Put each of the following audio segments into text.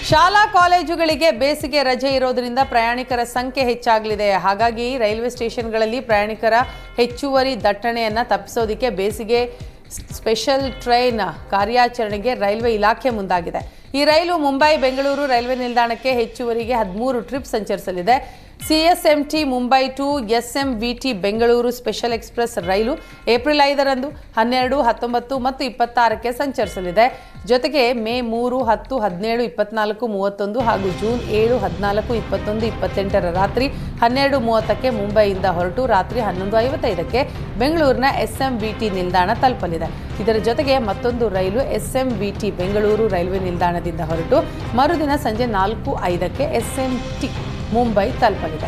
ಶಾಲಾ ಕಾಲೇಜುಗಳಿಗೆ ಬೇಸಿಗೆ ರಜೆ ಇರೋದ್ರಿಂದ ಪ್ರಯಾಣಿಕರ ಸಂಖ್ಯೆ ಹೆಚ್ಚಾಗಲಿದೆ. ಹಾಗಾಗಿ ರೈಲ್ವೆ ಸ್ಟೇಷನ್ಗಳಲ್ಲಿ ಪ್ರಯಾಣಿಕರ ಹೆಚ್ಚುವರಿ ದಟ್ಟಣೆಯನ್ನು ತಪ್ಪಿಸೋದಕ್ಕೆ ಬೇಸಿಗೆ ಸ್ಪೆಷಲ್ ಟ್ರೈನ್ ಕಾರ್ಯಾಚರಣೆಗೆ ರೈಲ್ವೆ ಇಲಾಖೆ ಮುಂದಾಗಿದೆ. ಈ ರೈಲು ಮುಂಬೈ ಬೆಂಗಳೂರು ರೈಲ್ವೆ ನಿಲ್ದಾಣಕ್ಕೆ ಹೆಚ್ಚುವರಿಗೆ 13 ಟ್ರಿಪ್ ಸಂಚರಿಸಲಿದೆ. CSMT Mumbai to SMVT Bengaluru special express ರೈಲು ಏಪ್ರಿಲ್ 5ರಂದು 12, 19 ಮತ್ತು 26ಕ್ಕೆ ಸಂಚರಿಸಲಿದೆ. ಜೊತೆಗೆ ಮೇ 3, 10, 17, 24, 31 ಹಾಗೂ ಜೂನ್ 7, 14, 21, 28ರ ರಾತ್ರಿ 12:30ಕ್ಕೆ ಮುಂಬೈಯಿಂದ ಹೊರಟು ರಾತ್ರಿ 11:55ಕ್ಕೆ ಬೆಂಗಳೂರಿನ SMVT ನಿಲ್ದಾಣ ತಲುಪಲಿದೆ. ಇದರ ಜೊತೆಗೆ ಮತ್ತೊಂದು ರೈಲು SMVT ಬೆಂಗಳೂರು ರೈಲ್ವೆ ನಿಲ್ದಾಣದಿಂದ ಹೊರಟು ಮರುದಿನ ಸಂಜೆ 4:05ಕ್ಕೆ SMT ಮುಂಬೈ ತಲುಪಲಿದೆ.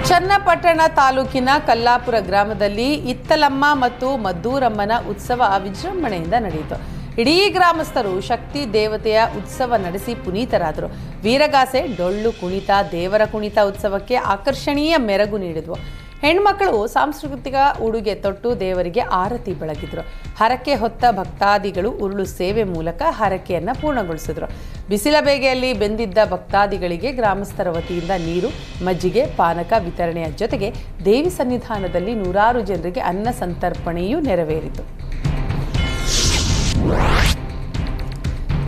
ಚನ್ನಪಟ್ಟಣ ತಾಲೂಕಿನ ಕಲ್ಲಾಪುರ ಗ್ರಾಮದಲ್ಲಿ ಇತ್ತಲಮ್ಮ ಮತ್ತು ಮದ್ದೂರಮ್ಮನ ಉತ್ಸವ ವಿಜೃಂಭಣೆಯಿಂದ ನಡೆಯಿತು. ಇಡೀ ಗ್ರಾಮಸ್ಥರು ಶಕ್ತಿ ದೇವತೆಯ ಉತ್ಸವ ನಡೆಸಿ ಪುನೀತರಾದರು. ವೀರಗಾಸೆ, ಡೊಳ್ಳು ಕುಣಿತ, ದೇವರ ಕುಣಿತ ಉತ್ಸವಕ್ಕೆ ಆಕರ್ಷಣೀಯ ಮೆರಗು ನೀಡಿದ್ವು. ಹೆಣ್ಮಕ್ಕಳು ಸಾಂಸ್ಕೃತಿಕ ಉಡುಗೆ ತೊಟ್ಟು ದೇವರಿಗೆ ಆರತಿ ಬೆಳಗಿದ್ರು. ಹರಕೆ ಹೊತ್ತ ಭಕ್ತಾದಿಗಳು ಉರುಳು ಸೇವೆ ಮೂಲಕ ಹರಕೆಯನ್ನು ಪೂರ್ಣಗೊಳಿಸಿದ್ರು. ಬಿಸಿಲ ಬೇಗೆಯಲ್ಲಿ ಬೆಂದಿದ್ದ ಭಕ್ತಾದಿಗಳಿಗೆ ಗ್ರಾಮಸ್ಥರ ವತಿಯಿಂದ ನೀರು, ಮಜ್ಜಿಗೆ, ಪಾನಕ ವಿತರಣೆಯ ಜೊತೆಗೆ ದೇವಿ ಸನ್ನಿಧಾನದಲ್ಲಿ ನೂರಾರು ಜನರಿಗೆ ಅನ್ನ ಸಂತರ್ಪಣೆಯೂ ನೆರವೇರಿತು.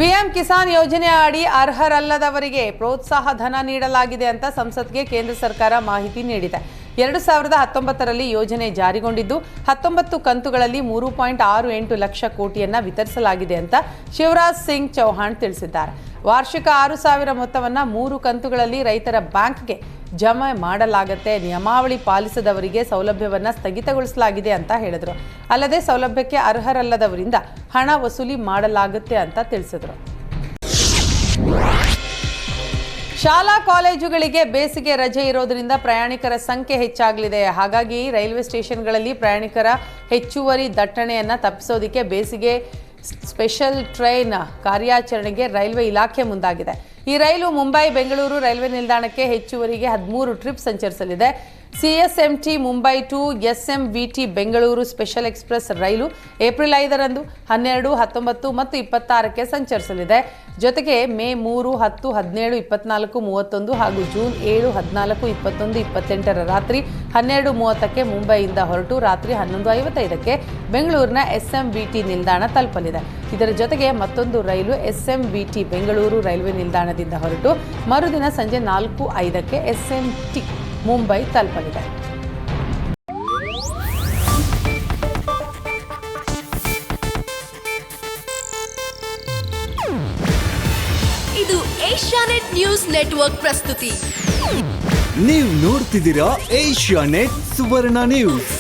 PM ಕಿಸಾನ್ ಯೋಜನೆ ಅಡಿ ಅರ್ಹರಲ್ಲದವರಿಗೆ ಪ್ರೋತ್ಸಾಹ ಧನ ನೀಡಲಾಗಿದೆ ಅಂತ ಸಂಸತ್ಗೆ ಕೇಂದ್ರ ಸರ್ಕಾರ ಮಾಹಿತಿ ನೀಡಿದೆ. 2019ರಲ್ಲಿ ಯೋಜನೆ ಜಾರಿಗೊಂಡಿದ್ದು 19 ಕಂತುಗಳಲ್ಲಿ 3.68 ಲಕ್ಷ ಕೋಟಿಯನ್ನ ವಿತರಿಸಲಾಗಿದೆ ಅಂತ ಶಿವರಾಜ್ ಸಿಂಗ್ ಚೌಹಾಣ್ ತಿಳಿಸಿದ್ದಾರೆ. ವಾರ್ಷಿಕ 6,000 ಮೊತ್ತವನ್ನು 3 ಕಂತುಗಳಲ್ಲಿ ರೈತರ ಬ್ಯಾಂಕ್ಗೆ ಜಮಾ ಮಾಡಲಾಗುತ್ತೆ. ನಿಯಮಾವಳಿ ಪಾಲಿಸದವರಿಗೆ ಸೌಲಭ್ಯವನ್ನು ಸ್ಥಗಿತಗೊಳಿಸಲಾಗಿದೆ ಅಂತ ಹೇಳಿದರು. ಅಲ್ಲದೆ ಸೌಲಭ್ಯಕ್ಕೆ ಅರ್ಹರಲ್ಲದವರಿಂದ ಹಣ ವಸೂಲಿ ಮಾಡಲಾಗುತ್ತೆ ಅಂತ ತಿಳಿಸಿದರು. ಶಾಲಾ ಕಾಲೇಜುಗಳಿಗೆ ಬೇಸಿಗೆ ರಜೆ ಇರೋದ್ರಿಂದ ಪ್ರಯಾಣಿಕರ ಸಂಖ್ಯೆ ಹೆಚ್ಚಾಗಲಿದೆ. ಹಾಗಾಗಿ ರೈಲ್ವೆ ಸ್ಟೇಷನ್ಗಳಲ್ಲಿ ಪ್ರಯಾಣಿಕರ ಹೆಚ್ಚುವರಿ ದಟ್ಟಣೆಯನ್ನು ತಪ್ಪಿಸೋದಕ್ಕೆ ಬೇಸಿಗೆ ಸ್ಪೆಷಲ್ ಟ್ರೈನ್ ಕಾರ್ಯಾಚರಣೆಗೆ ರೈಲ್ವೆ ಇಲಾಖೆ ಮುಂದಾಗಿದೆ. ಈ ರೈಲು ಮುಂಬೈ ಬೆಂಗಳೂರು ರೈಲ್ವೆ ನಿಲ್ದಾಣಕ್ಕೆ ಹೆಚ್ಚುವರಿಗೆ 13 ಟ್ರಿಪ್ ಸಂಚರಿಸಲಿದೆ. CSMT Mumbai to SMVT Bengaluru special express ರೈಲು ಏಪ್ರಿಲ್ 5ರಂದು 12, 19 ಮತ್ತು 26ಕ್ಕೆ ಸಂಚರಿಸಲಿದೆ. ಜೊತೆಗೆ ಮೇ 3, 10, 17, 24, 31 ಹಾಗೂ ಜೂನ್ 7, 14, 21, 28ರ ರಾತ್ರಿ 12:30ಕ್ಕೆ ಮುಂಬೈಯಿಂದ ಹೊರಟು ರಾತ್ರಿ 11:55ಕ್ಕೆ ಬೆಂಗಳೂರಿನ SMVT ನಿಲ್ದಾಣ ತಲುಪಲಿದೆ. ಇದರ ಜೊತೆಗೆ ಮತ್ತೊಂದು ರೈಲು SMVT ಬೆಂಗಳೂರು ರೈಲ್ವೆ ನಿಲ್ದಾಣದಿಂದ ಹೊರಟು ಮರುದಿನ ಸಂಜೆ 4:05ಕ್ಕೆ SMT ಮುಂಬೈ ತಲುಪಲಿದೆ. ಇದು ಏಷ್ಯಾನೆಟ್ ನ್ಯೂಸ್ ನೆಟ್ವರ್ಕ್ ಪ್ರಸ್ತುತಿ. ನೀವು ನೋಡ್ತಿದ್ದೀರಾ ಏಷ್ಯಾನೆಟ್ ಸುವರ್ಣ ನ್ಯೂಸ್.